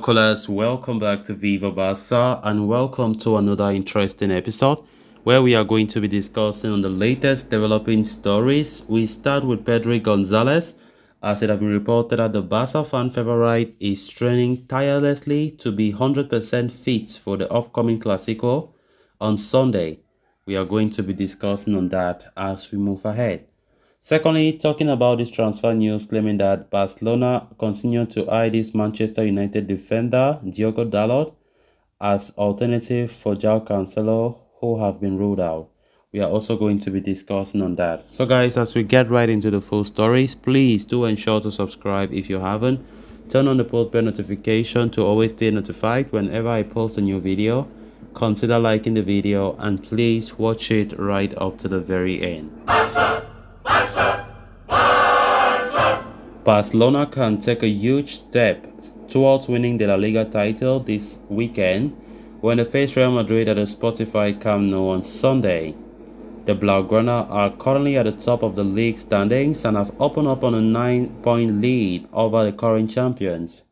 binoculars, welcome back to Viva Barca and welcome to another interesting episode where we are going to be discussing on the latest developing stories. We start with Pedri Gonzalez, as it has been reported that the Barca fan favorite is training tirelessly to be 100% fit for the upcoming Clasico on Sunday. We are going to be discussing on that as we move ahead. Secondly, talking about this transfer news claiming that Barcelona continue to eye this Manchester United defender Diogo Dalot as alternative for João Cancelo, who have been ruled out. We are also going to be discussing on that. So guys, as we get right into the full stories, please do ensure to subscribe if you haven't. Turn on the post bell notification to always stay notified whenever I post a new video. Consider liking the video and please watch it right up to the very end. Barcelona can take a huge step towards winning the La Liga title this weekend when they face Real Madrid at the Spotify Camp Nou on Sunday. The Blaugrana are currently at the top of the league standings and have opened up on a 9-point lead over the current champions.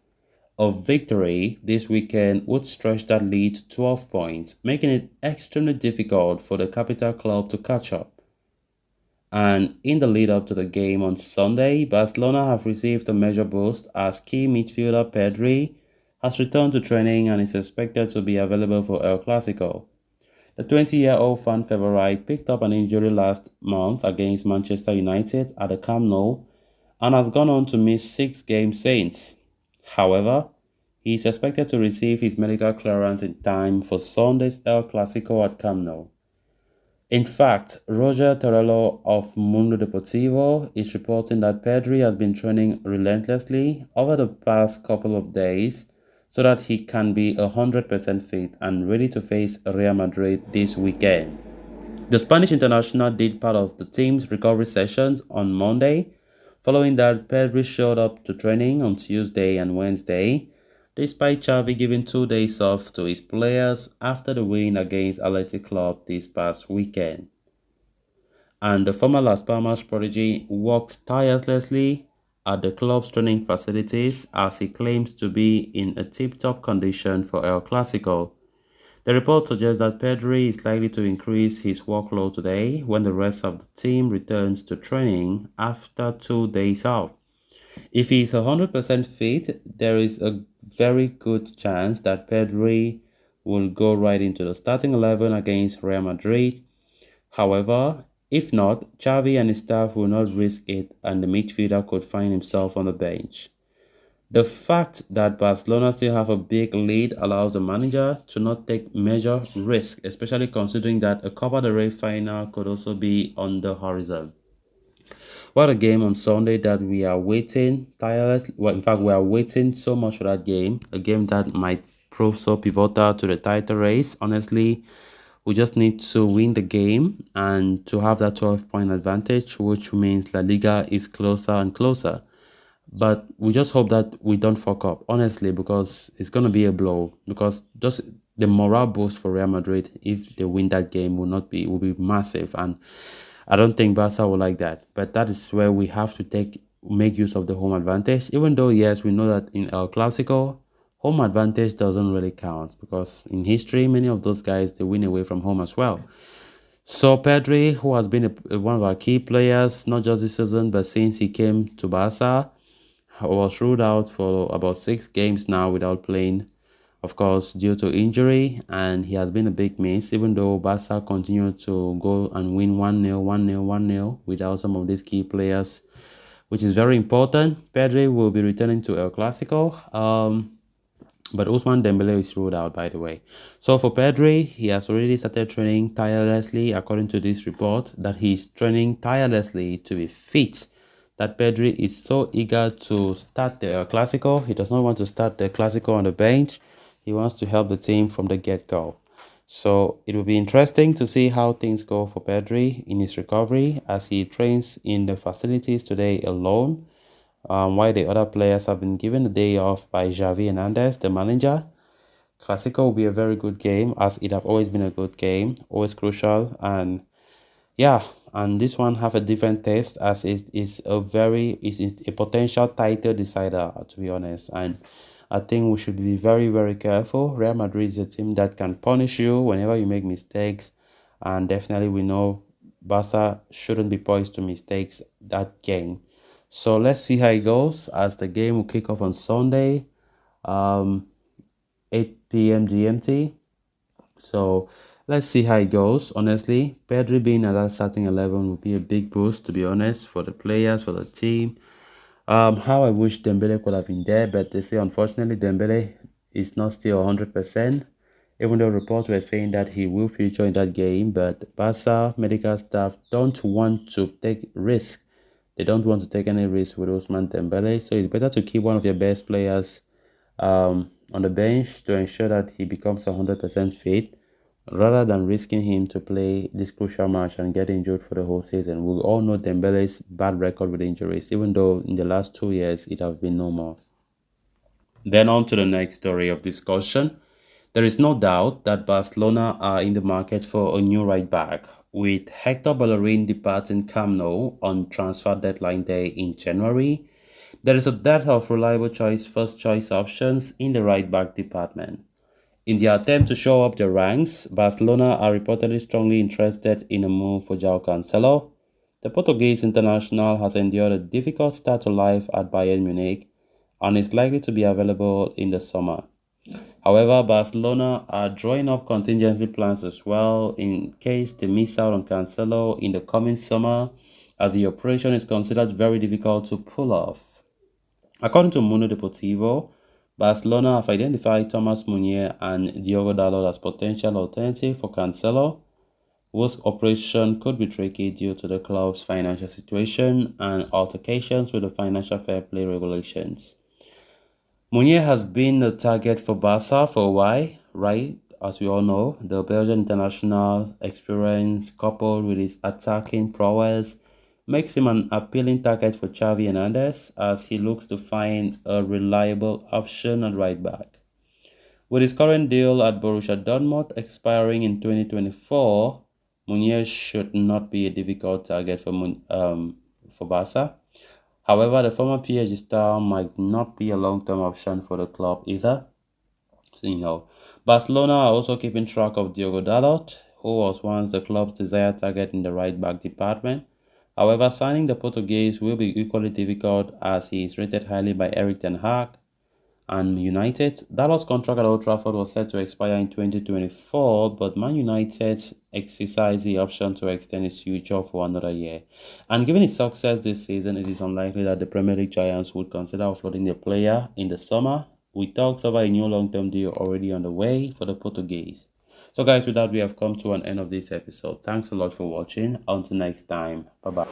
A victory this weekend would stretch that lead to 12 points, making it extremely difficult for the capital club to catch up. And in the lead up to the game on Sunday, Barcelona have received a major boost as key midfielder Pedri has returned to training and is expected to be available for El Clasico. The 20-year-old fan favorite picked up an injury last month against Manchester United at the Camp Nou and has gone on to miss 6 games since. However, he is expected to receive his medical clearance in time for Sunday's El Clasico at Camp Nou. In fact, Roger Torello of Mundo Deportivo is reporting that Pedri has been training relentlessly over the past couple of days so that he can be 100% fit and ready to face Real Madrid this weekend. The Spanish international did part of the team's recovery sessions on Monday, following that Pedri showed up to training on Tuesday and Wednesday, despite Xavi giving 2 days off to his players after the win against Athletic Club this past weekend. And the former Las Palmas prodigy worked tirelessly at the club's training facilities as he claims to be in a tip-top condition for El Clasico. The report suggests that Pedri is likely to increase his workload today when the rest of the team returns to training after 2 days off. If he is 100% fit, there is a very good chance that Pedri will go right into the starting 11 against Real Madrid. However, if not, Xavi and his staff will not risk it and the midfielder could find himself on the bench. The fact that Barcelona still have a big lead allows the manager to not take major risk, especially considering that a Copa del Rey final could also be on the horizon. What a game on Sunday that we are waiting tirelessly. Well, in fact, we are waiting so much for that game. A game that might prove so pivotal to the title race. Honestly, we just need to win the game and to have that 12-point advantage, which means La Liga is closer and closer. But we just hope that we don't fuck up, honestly, because it's going to be a blow. Because just the morale boost for Real Madrid, if they win that game, will be massive. And I don't think Barca will like that. But that is where we have to make use of the home advantage. Even though, yes, we know that in El Clasico, home advantage doesn't really count. Because in history, many of those guys, they win away from home as well. So Pedri, who has been one of our key players, not just this season, but since he came to Barca, was ruled out for about 6 games now without playing, of course, due to injury, and he has been a big miss, even though Barca continued to go and win 1-0, 1-0, 1-0 without some of these key players, which is very important. Pedri will be returning to El Clasico, but Ousmane Dembele is ruled out, by the way. So for Pedri, he has already started training tirelessly, according to this report, that he's training tirelessly to be fit. That Pedri is so eager to start the Clasico. He does not want to start the Clasico on the bench. He wants to help the team from the get-go. So it will be interesting to see how things go for Pedri in his recovery as he trains in the facilities today alone, while the other players have been given a day off by Xavi Hernandez, the manager. Clasico will be a very good game, as it have always been a good game, always crucial, and yeah, and this one have a different taste as it is a potential title decider, to be honest. And I think we should be very, very careful. Real Madrid is a team that can punish you whenever you make mistakes. And definitely we know Barca shouldn't be poised to mistakes that game. So let's see how it goes as the game will kick off on Sunday, um, 8 p.m. GMT. So let's see how it goes. Honestly, Pedri being at that starting 11 would be a big boost, to be honest, for the players, for the team. How I wish Dembele could have been there, but they say unfortunately Dembele is not still 100%. Even though reports were saying that he will feature in that game, but Barca medical staff don't want to take risk. They don't want to take any risk with Ousmane Dembele, so it's better to keep one of your best players on the bench to ensure that he becomes 100% fit rather than risking him to play this crucial match and get injured for the whole season. We all know Dembele's bad record with injuries, even though in the last 2 years it has been normal. Then on to the next story of discussion. There is no doubt that Barcelona are in the market for a new right back, with Hector Bellerin departing Camp Nou on transfer deadline day in January. There is a dearth of reliable first choice options in the right back department. In their attempt to show up their ranks, Barcelona are reportedly strongly interested in a move for João Cancelo. The Portuguese international has endured a difficult start to life at Bayern Munich and is likely to be available in the summer. However, Barcelona are drawing up contingency plans as well in case they miss out on Cancelo in the coming summer, as the operation is considered very difficult to pull off. According to Mundo Deportivo, Barcelona have identified Thomas Meunier and Diogo Dalot as potential alternative for Cancelo, whose operation could be tricky due to the club's financial situation and altercations with the financial fair play regulations. Meunier has been a target for Barca for a while, right? As we all know, the Belgian international experience coupled with his attacking prowess makes him an appealing target for Xavi Hernandez as he looks to find a reliable option at right back. With his current deal at Borussia Dortmund expiring in 2024, Meunier should not be a difficult target for Barca. However, the former PSG star might not be a long-term option for the club either. So, Barcelona are also keeping track of Diogo Dalot, who was once the club's desired target in the right-back department. However, signing the Portuguese will be equally difficult as he is rated highly by Eric Ten Hag and United. Dalot's contract at Old Trafford was set to expire in 2024, but Man United exercised the option to extend his future for another year. And given his success this season, it is unlikely that the Premier League giants would consider offloading the player in the summer, with talks over a new long-term deal already on the way for the Portuguese. So guys, with that, we have come to an end of this episode. Thanks a lot for watching. Until next time. Bye-bye.